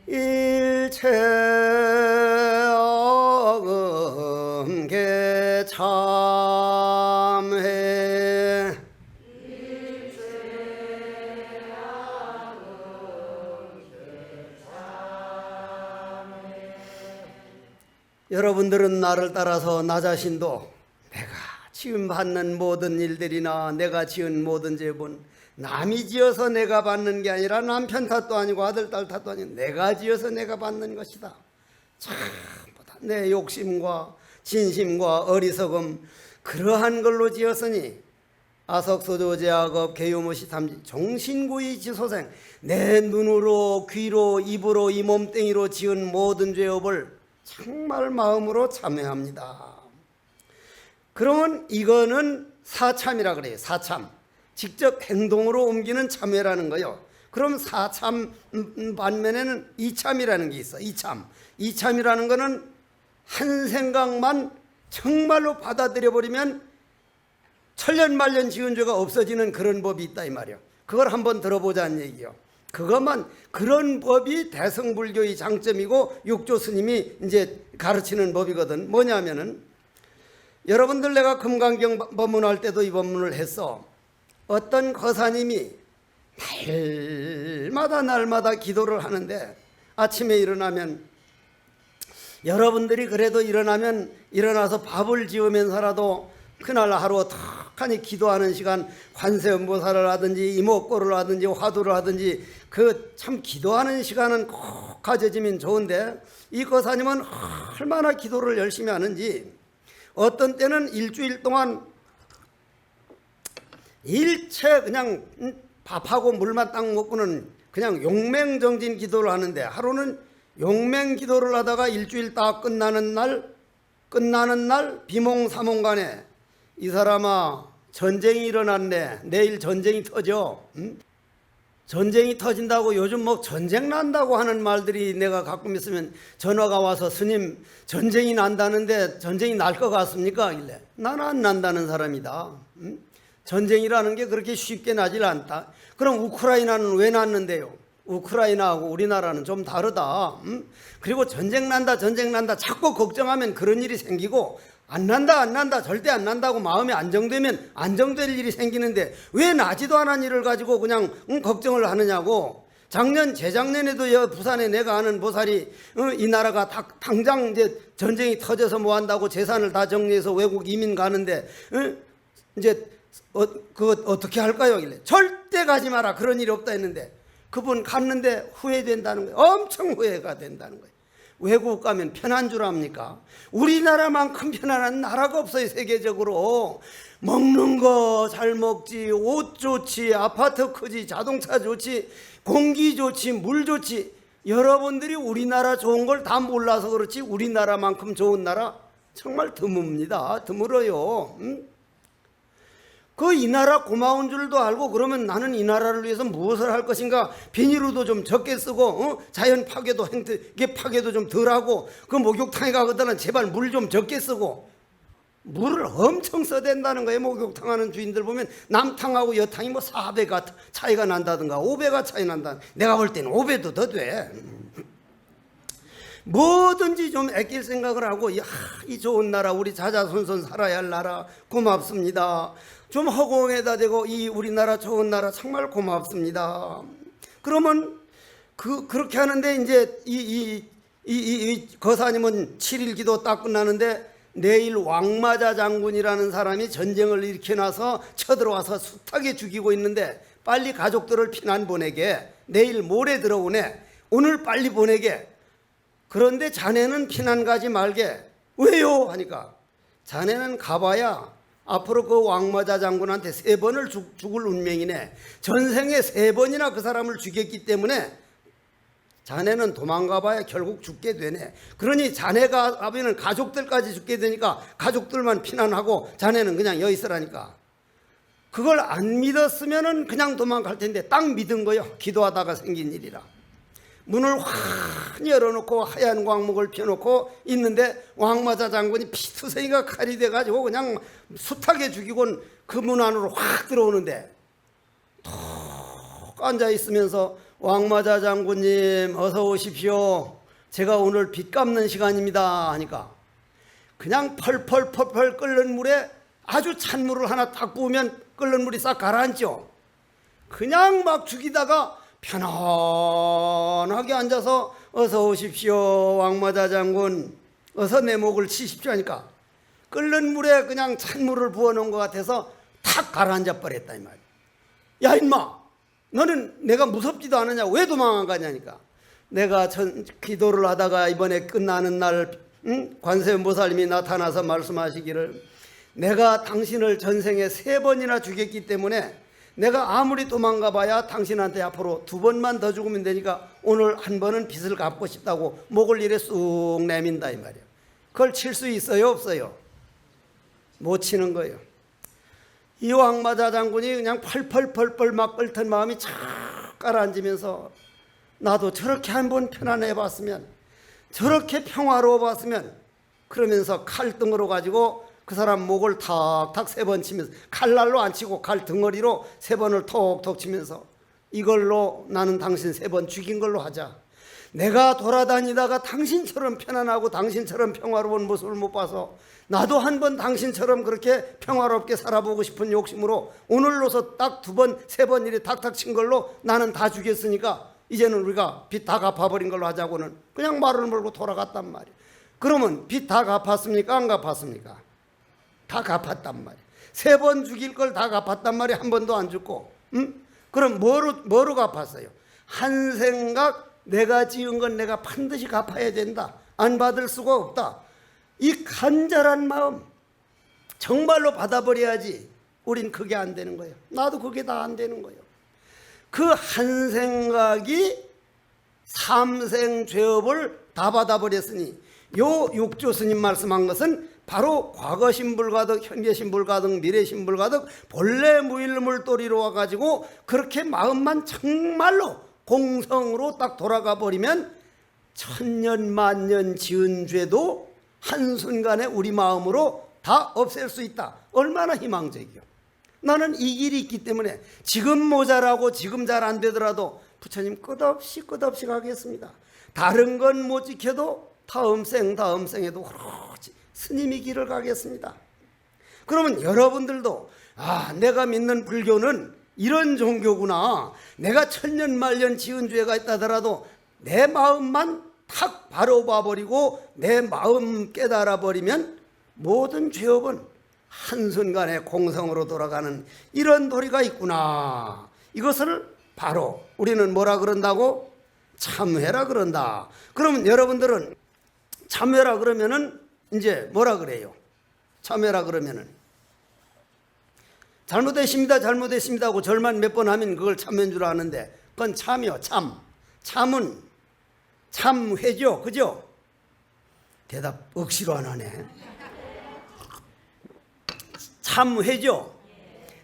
일체 어금 개참회 여러분들은 나를 따라서 나 자신도 내가 지금 받는 모든 일들이나 내가 지은 모든 죄본 남이 지어서 내가 받는 게 아니라 남편 탓도 아니고 아들 딸 탓도 아니고 내가 지어서 내가 받는 것이다. 전부 다 내 욕심과 진심과 어리석음 그러한 걸로 지었으니 아석소조제악업 개요무시 탐지 종신구의 지소생 내 눈으로 귀로 입으로 이 몸뚱이로 지은 모든 죄업을 정말 마음으로 참회합니다. 그러면 이거는 사참이라 그래요. 사참. 직접 행동으로 옮기는 참회라는 거요. 그럼 사참 반면에는 이참이라는 게 있어. 이참. 이참이라는 거는 한 생각만 정말로 받아들여 버리면 천년만년 지은 죄가 없어지는 그런 법이 있다 이 말이요. 그걸 한번 들어보자는 얘기요. 그것만 그런 법이 대승불교의 장점이고 육조 스님이 이제 가르치는 법이거든. 뭐냐면은 여러분들 내가 금강경 법문할 때도 이 법문을 했어. 어떤 거사님이 날마다 기도를 하는데 아침에 일어나면 여러분들이 그래도 일어나서 밥을 지으면서라도 그날 하루 턱하니 기도하는 시간 관세음보살을 하든지 이목고를 하든지 화두를 하든지 그 참 기도하는 시간은 꼭 가져지면 좋은데 이 거사님은 얼마나 기도를 열심히 하는지 어떤 때는 일주일 동안 일체 그냥 밥하고 물만 딱 먹고는 그냥 용맹정진 기도를 하는데 하루는 용맹 기도를 하다가 일주일 딱 끝나는 날 비몽사몽간에 이 사람아 전쟁이 일어났네. 내일 전쟁이 터져. 전쟁이 터진다고 요즘 뭐 전쟁 난다고 하는 말들이 내가 가끔 있으면 전화가 와서 스님 전쟁이 난다는데 전쟁이 날 것 같습니까? 이래. 나는 안 난다는 사람이다. 전쟁이라는 게 그렇게 쉽게 나질 않다. 그럼 우크라이나는 왜 났는데요? 우크라이나하고 우리나라는 좀 다르다. 그리고 전쟁 난다 자꾸 걱정하면 그런 일이 생기고 안 난다 절대 안 난다고 마음이 안정되면 안정될 일이 생기는데 왜 나지도 않은 일을 가지고 그냥 걱정을 하느냐고. 작년 재작년에도 부산에 내가 아는 보살이 이 나라가 당장 이제 전쟁이 터져서 뭐 한다고 재산을 다 정리해서 외국 이민 가는데 이제 그거 어떻게 할까요? 이래. 절대 가지 마라. 그런 일이 없다 했는데 그분 갔는데 후회된다는 거예요. 엄청 후회가 된다는 거예요. 외국 가면 편한 줄 압니까? 우리나라만큼 편안한 나라가 없어요. 세계적으로. 먹는 거 잘 먹지, 옷 좋지, 아파트 크지, 자동차 좋지, 공기 좋지, 물 좋지. 여러분들이 우리나라 좋은 걸 다 몰라서 그렇지 우리나라만큼 좋은 나라 정말 드뭅니다. 드물어요. 이 나라 고마운 줄도 알고 그러면 나는 이 나라를 위해서 무엇을 할 것인가. 비닐로도 좀 적게 쓰고 자연 파괴도 파괴도 좀 덜하고 그 목욕탕에 가거든 제발 물 좀 적게 쓰고. 물을 엄청 써댄다는 거예요. 목욕탕 하는 주인들 보면 남탕하고 여탕이 뭐 4배가 차이가 난다든가 5배가 차이 난다. 내가 볼 때는 5배도 더 돼. 뭐든지 좀 아낄 생각을 하고 이 좋은 나라 우리 자자손손 살아야 할 나라 고맙습니다. 좀 허공에다 대고 이 우리나라 좋은 나라 정말 고맙습니다. 그러면 그렇게 하는데 이제 이 거사님은 7일 기도 딱 끝나는데 내일 왕마자 장군이라는 사람이 전쟁을 일으켜놔서 쳐들어와서 숱하게 죽이고 있는데 빨리 가족들을 피난 보내게, 내일 모레 들어오네, 오늘 빨리 보내게. 그런데 자네는 피난 가지 말게. 왜요? 하니까 자네는 가봐야 앞으로 그 왕마자 장군한테 3번을 죽을 운명이네. 전생에 3번이나 그 사람을 죽였기 때문에 자네는 도망가봐야 결국 죽게 되네. 그러니 자네가 가면 가족들까지 죽게 되니까 가족들만 피난하고 자네는 그냥 여기 있으라니까. 그걸 안 믿었으면 그냥 도망갈 텐데 딱 믿은 거요. 기도하다가 생긴 일이라. 문을 확 열어놓고 하얀 광목을 펴놓고 있는데 왕마자 장군이 피투성이가 칼이 돼가지고 그냥 숱하게 죽이곤 그 문 안으로 확 들어오는데 톡 앉아있으면서 왕마자 장군님 어서 오십시오. 제가 오늘 빚 갚는 시간입니다 하니까 그냥 펄펄 끓는 물에 아주 찬 물을 하나 딱 부으면 끓는 물이 싹 가라앉죠. 그냥 막 죽이다가 편안하게 앉아서 어서 오십시오 왕마자 장군, 어서 내 목을 치십시오 하니까 끓는 물에 그냥 찬물을 부어놓은 것 같아서 탁 가라앉아 버렸다 이 말이야. 야 임마, 너는 내가 무섭지도 않으냐, 왜 도망 안 가냐니까. 내가 기도를 하다가 이번에 끝나는 날 관세음보살님이 나타나서 말씀하시기를 내가 당신을 전생에 3번이나 죽였기 때문에 내가 아무리 도망가 봐야 당신한테 앞으로 2번만 더 죽으면 되니까 오늘 1번은 빚을 갚고 싶다고 목을 이래 쑥 내민다 이 말이야. 그걸 칠 수 있어요 없어요? 못 치는 거예요. 이 왕마자 장군이 그냥 펄펄 막 끓던 마음이 착 가라앉으면서 나도 저렇게 한번 편안해 봤으면, 저렇게 평화로워 봤으면, 그러면서 칼등으로 가지고 그 사람 목을 탁탁 3번 치면서, 칼날로 안 치고 칼 덩어리로 3번을 톡톡 치면서 이걸로 나는 당신 3번 죽인 걸로 하자. 내가 돌아다니다가 당신처럼 편안하고 당신처럼 평화로운 모습을 못 봐서 나도 한번 당신처럼 그렇게 평화롭게 살아보고 싶은 욕심으로 오늘로서 딱 2번 3번 이렇게 탁탁 친 걸로 나는 다 죽였으니까 이제는 우리가 빚 다 갚아버린 걸로 하자고는 그냥 말을 몰고 돌아갔단 말이에요. 그러면 빚 다 갚았습니까? 안 갚았습니까? 다 갚았단 말이에요. 3번 죽일 걸 다 갚았단 말이에요. 한 번도 안 죽고. 그럼 뭐로 갚았어요? 한 생각 내가 지은 건 내가 반드시 갚아야 된다, 안 받을 수가 없다, 이 간절한 마음 정말로 받아버려야지. 우린 그게 안 되는 거예요. 나도 그게 다 안 되는 거예요. 그 한 생각이 3생 죄업을 다 받아버렸으니 요 육조 스님 말씀한 것은 바로 과거 신불가득, 현재 신불가득, 미래 신불가득 본래 무일물도리로 와가지고 그렇게 마음만 정말로 공성으로 딱 돌아가 버리면 천년 만년 지은 죄도 한순간에 우리 마음으로 다 없앨 수 있다. 얼마나 희망적이요. 나는 이 길이 있기 때문에 지금 모자라고 지금 잘 안 되더라도 부처님 끝없이 가겠습니다. 다른 건 못 지켜도 다음 생에도 그렇지 스님이 길을 가겠습니다. 그러면 여러분들도 내가 믿는 불교는 이런 종교구나, 내가 천년 말년 지은 죄가 있다더라도 내 마음만 탁 바로 봐버리고 내 마음 깨달아 버리면 모든 죄업은 한순간에 공성으로 돌아가는 이런 도리가 있구나. 이것을 바로 우리는 뭐라 그런다고? 참회라 그런다. 그러면 여러분들은 참회라 그러면은 이제 뭐라 그래요? 참회라 그러면은 잘못했습니다 하고 절만 몇 번 하면 그걸 참회인 줄 아는데 그건 참이요. 참은 참회죠. 그죠? 대답 억지로 안 하네. 참회죠.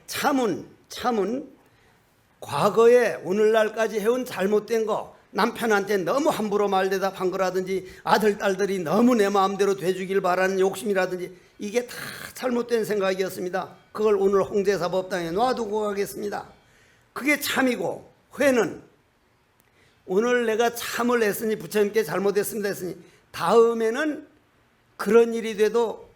참은 과거에 오늘날까지 해온 잘못된 거, 남편한테 너무 함부로 말대답한 거라든지 아들, 딸들이 너무 내 마음대로 돼주길 바라는 욕심이라든지 이게 다 잘못된 생각이었습니다. 그걸 오늘 홍대사법당에 놔두고 가겠습니다. 그게 참이고, 회는 오늘 내가 참을 했으니 부처님께 잘못했습니다 했으니 다음에는 그런 일이 돼도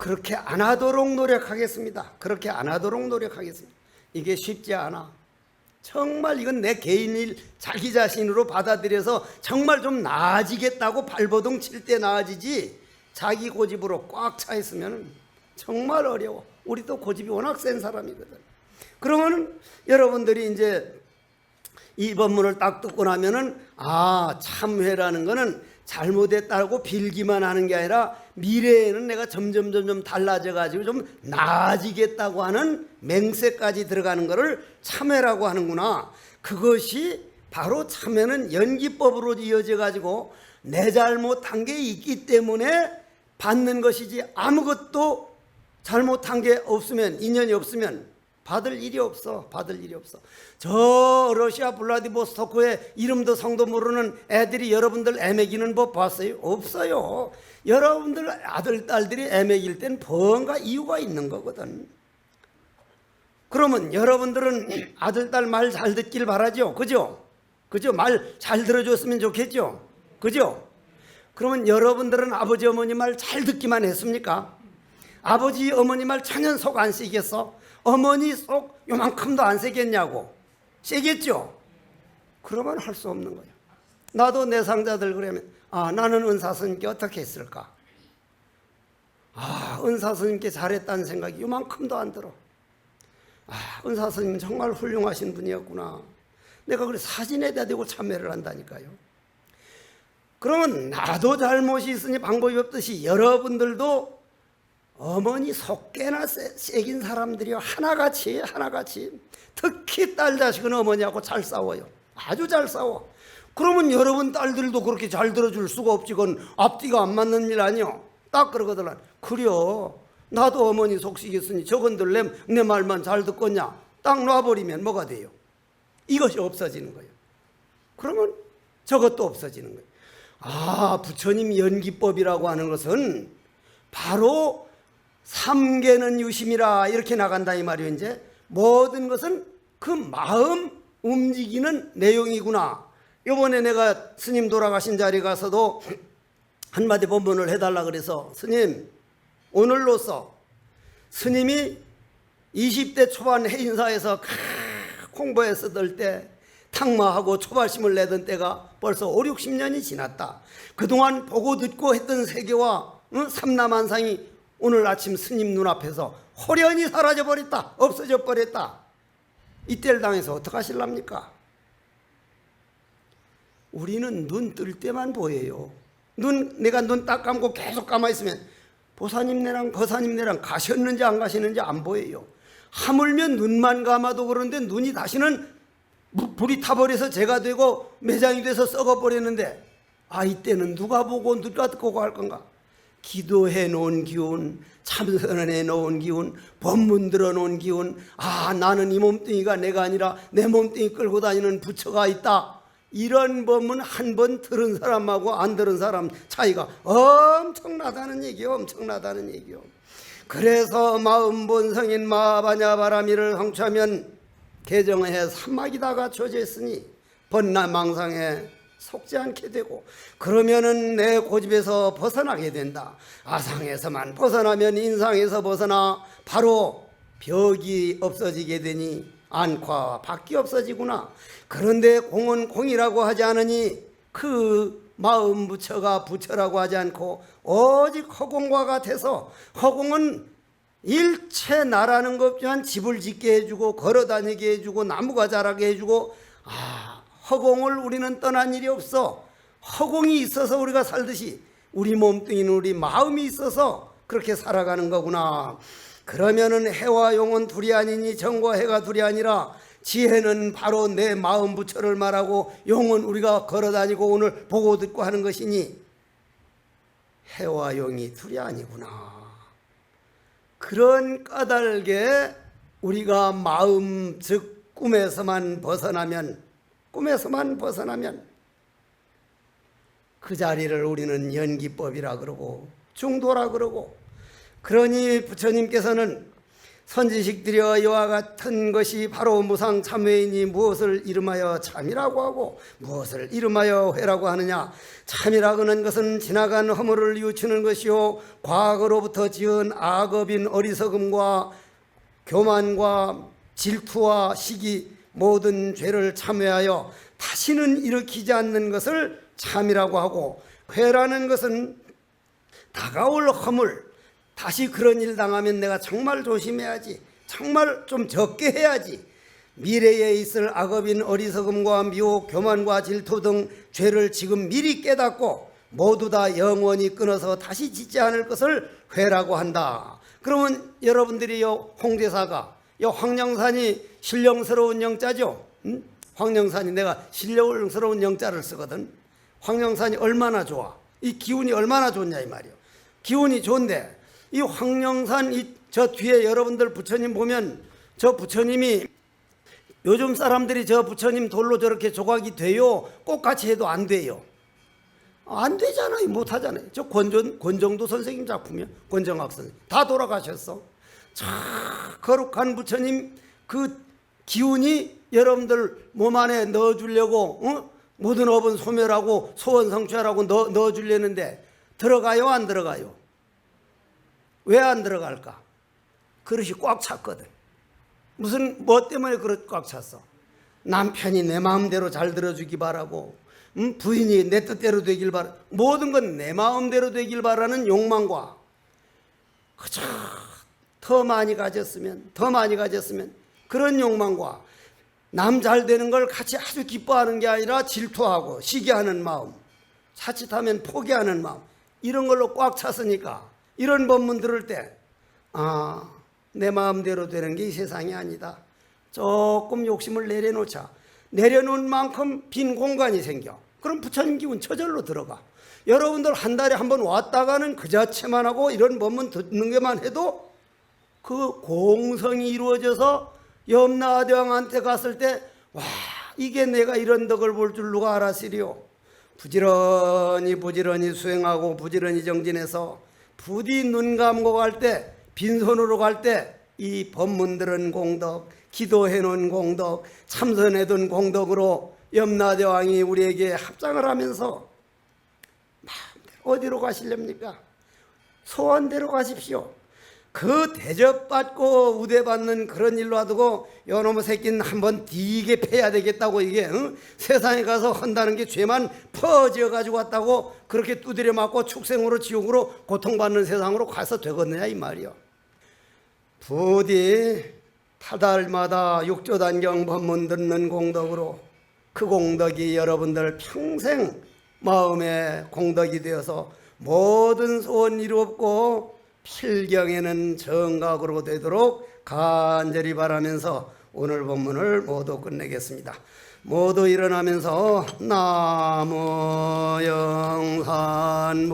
그렇게 안 하도록 노력하겠습니다. 그렇게 안 하도록 노력하겠습니다. 이게 쉽지 않아. 정말 이건 내 개인 일, 자기 자신으로 받아들여서 정말 좀 나아지겠다고 발버둥 칠 때 나아지지, 자기 고집으로 꽉 차 있으면 정말 어려워. 우리도 고집이 워낙 센 사람이거든. 그러면 여러분들이 이제 이 본문을 딱 듣고 나면은, 아, 참회라는 거는 잘못했다고 빌기만 하는 게 아니라 미래에는 내가 점점 달라져 가지고 좀 나아지겠다고 하는 맹세까지 들어가는 것을 참회라고 하는구나. 그것이 바로 참회는 연기법으로 이어져 가지고 내 잘못한 게 있기 때문에 받는 것이지, 아무것도 잘못한 게 없으면, 인연이 없으면 받을 일이 없어. 받을 일이 없어. 저 러시아 블라디보스토크에 이름도 성도 모르는 애들이 여러분들 애매기는 법 봤어요? 없어요. 여러분들 아들 딸들이 애매길 땐 뭔가 이유가 있는 거거든. 그러면 여러분들은 아들 딸 말 잘 듣길 바라죠. 그죠? 그죠? 말 잘 들어줬으면 좋겠죠. 그죠? 그러면 여러분들은 아버지 어머니 말 잘 듣기만 했습니까? 아버지 어머니 말 천연 속 안 쓰겠어? 어머니 속 요만큼도 안 세겠냐고. 세겠죠? 그러면 할 수 없는 거예요. 나도 내 상자들 그러면, 아, 나는 은사 스님께 어떻게 했을까? 아, 은사 스님께 잘했다는 생각이 요만큼도 안 들어. 아, 은사 스님 정말 훌륭하신 분이었구나. 내가 그래 사진에다 대고 참회를 한다니까요. 그러면 나도 잘못이 있으니 방법이 없듯이 여러분들도 어머니 속개나 세긴 사람들이요, 하나같이 특히 딸 자식은 어머니하고 잘 싸워요. 아주 잘 싸워. 그러면 여러분 딸들도 그렇게 잘 들어줄 수가 없지. 그건 앞뒤가 안 맞는 일 아니요. 딱 그러거든. 그래요, 나도 어머니 속시겠으니 저건들 내 말만 잘 듣겠냐. 딱 놔버리면 뭐가 돼요? 이것이 없어지는 거예요. 그러면 저것도 없어지는 거예요. 아, 부처님 연기법이라고 하는 것은 바로 삼계는 유심이라 이렇게 나간다 이 말이에요. 이제 모든 것은 그 마음 움직이는 내용이구나. 이번에 내가 스님 돌아가신 자리에 가서도 한마디 본문을 해달라 그래서, 스님 오늘로써 스님이 20대 초반 해인사에서 공부했었을 때 탁마하고 초발심을 내던 때가 벌써 5, 60년이 지났다. 그동안 보고 듣고 했던 세계와 삼라만상이 오늘 아침 스님 눈앞에서 호련히 사라져버렸다. 없어져 버렸다. 이때를 당해서 어떡하실랍니까? 우리는 눈 뜰 때만 보여요. 내가 눈 딱 감고 계속 가만히 있으면 보사님네랑 거사님네랑 가셨는지 안 가시는지 안 보여요. 하물며 눈만 감아도 그런데 눈이 다시는 불이 타버려서 재가 되고 매장이 돼서 썩어버렸는데, 아, 이때는 누가 보고 누가 듣고 할 건가? 기도해 놓은 기운, 참선해 놓은 기운, 법문 들어 놓은 기운, 아, 나는 이 몸뚱이가 내가 아니라 내 몸뚱이 끌고 다니는 부처가 있다. 이런 법문 한 번 들은 사람하고 안 들은 사람 차이가 엄청나다는 얘기요. 엄청나다는 얘기요. 그래서 마음 본성인 마바냐 바라미를 성취하면 개정해 삼막이 다 갖춰져 있으니 번나망상에 속지 않게 되고, 그러면은 내 고집에서 벗어나게 된다. 아상에서만 벗어나면 인상에서 벗어나 바로 벽이 없어지게 되니 안과 밖이 없어지구나. 그런데 공은 공이라고 하지 않으니 그 마음 부처가 부처라고 하지 않고 오직 허공과 같아서, 허공은 일체 나라는 것 없지만 집을 짓게 해주고 걸어다니게 해주고 나무가 자라게 해주고, 허공을 우리는 떠난 일이 없어. 허공이 있어서 우리가 살듯이 우리 몸뚱이는 우리 마음이 있어서 그렇게 살아가는 거구나. 그러면은 해와 용은 둘이 아니니 정과 해가 둘이 아니라 지혜는 바로 내 마음 부처를 말하고 용은 우리가 걸어다니고 오늘 보고 듣고 하는 것이니 해와 용이 둘이 아니구나. 그런 까닭에 우리가 마음 즉 꿈에서만 벗어나면 그 자리를 우리는 연기법이라 그러고 중도라 그러고, 그러니 부처님께서는 선지식 드려 이와 같은 것이 바로 무상참회이니 무엇을 이름하여 참이라고 하고 무엇을 이름하여 회라고 하느냐. 참이라고 하는 것은 지나간 허물을 뉘우치는 것이요 과거로부터 지은 악업인 어리석음과 교만과 질투와 시기 모든 죄를 참회하여 다시는 일으키지 않는 것을 참이라고 하고, 회라는 것은 다가올 허물, 다시 그런 일 당하면 내가 정말 조심해야지, 정말 좀 적게 해야지, 미래에 있을 악업인 어리석음과 미혹, 교만과 질투 등 죄를 지금 미리 깨닫고 모두 다 영원히 끊어서 다시 짓지 않을 것을 회라고 한다. 그러면 여러분들이 홍대사가 황령산이 신령스러운 영자죠. 황령산이, 내가 신령스러운 영자를 쓰거든. 황령산이 얼마나 좋아, 이 기운이 얼마나 좋냐 이 말이요. 기운이 좋은데 이 황령산 저 뒤에 여러분들 부처님 보면 저 부처님이, 요즘 사람들이 저 부처님 돌로 저렇게 조각이 돼요? 똑같이 해도 안 돼요. 안 되잖아요. 못 하잖아요. 저 권정도 선생님 작품이요. 권정학 선생님 다 돌아가셨어. 참 거룩한 부처님 그 기운이 여러분들 몸 안에 넣어주려고 모든 업은 소멸하고 소원 성취하라고 넣어주려는데 들어가요 안 들어가요? 왜 안 들어갈까? 그릇이 꽉 찼거든. 무슨 뭐 때문에 그릇 꽉 찼어? 남편이 내 마음대로 잘 들어주기 바라고, 부인이 내 뜻대로 되길 바라, 모든 건 내 마음대로 되길 바라는 욕망과, 그저 더 많이 가졌으면 그런 욕망과, 남 잘 되는 걸 같이 아주 기뻐하는 게 아니라 질투하고 시기하는 마음, 자칫하면 포기하는 마음, 이런 걸로 꽉 찼으니까 이런 법문 들을 때 내 마음대로 되는 게 이 세상이 아니다. 조금 욕심을 내려놓자. 내려놓은 만큼 빈 공간이 생겨. 그럼 부처님 기운 저절로 들어가. 여러분들 한 달에 한 번 왔다가는 그 자체만 하고 이런 법문 듣는 것만 해도 그 공성이 이루어져서 염라대왕한테 갔을 때, 와, 이게 내가 이런 덕을 볼 줄 누가 알았으리요. 부지런히 수행하고 부지런히 정진해서 부디 눈 감고 갈 때, 빈손으로 갈 때 이 법문들은 공덕, 기도해 놓은 공덕, 참선해 둔 공덕으로 염라대왕이 우리에게 합장을 하면서 마음대로 어디로 가시렵니까? 소원대로 가십시오. 그 대접받고 우대받는 그런 일로 놔두고 요놈의 새끼는 한번 뒤게 패야 되겠다고, 이게 세상에 가서 한다는 게 죄만 퍼지어 가지고 왔다고 그렇게 두드려 맞고 축생으로 지옥으로 고통받는 세상으로 가서 되겠느냐 이 말이요. 부디 타달마다 육조단경 법문 듣는 공덕으로 그 공덕이 여러분들 평생 마음의 공덕이 되어서 모든 소원 이루었고 필경에는 정각으로 되도록 간절히 바라면서 오늘 법문을 모두 끝내겠습니다. 모두 일어나면서 나무 영산무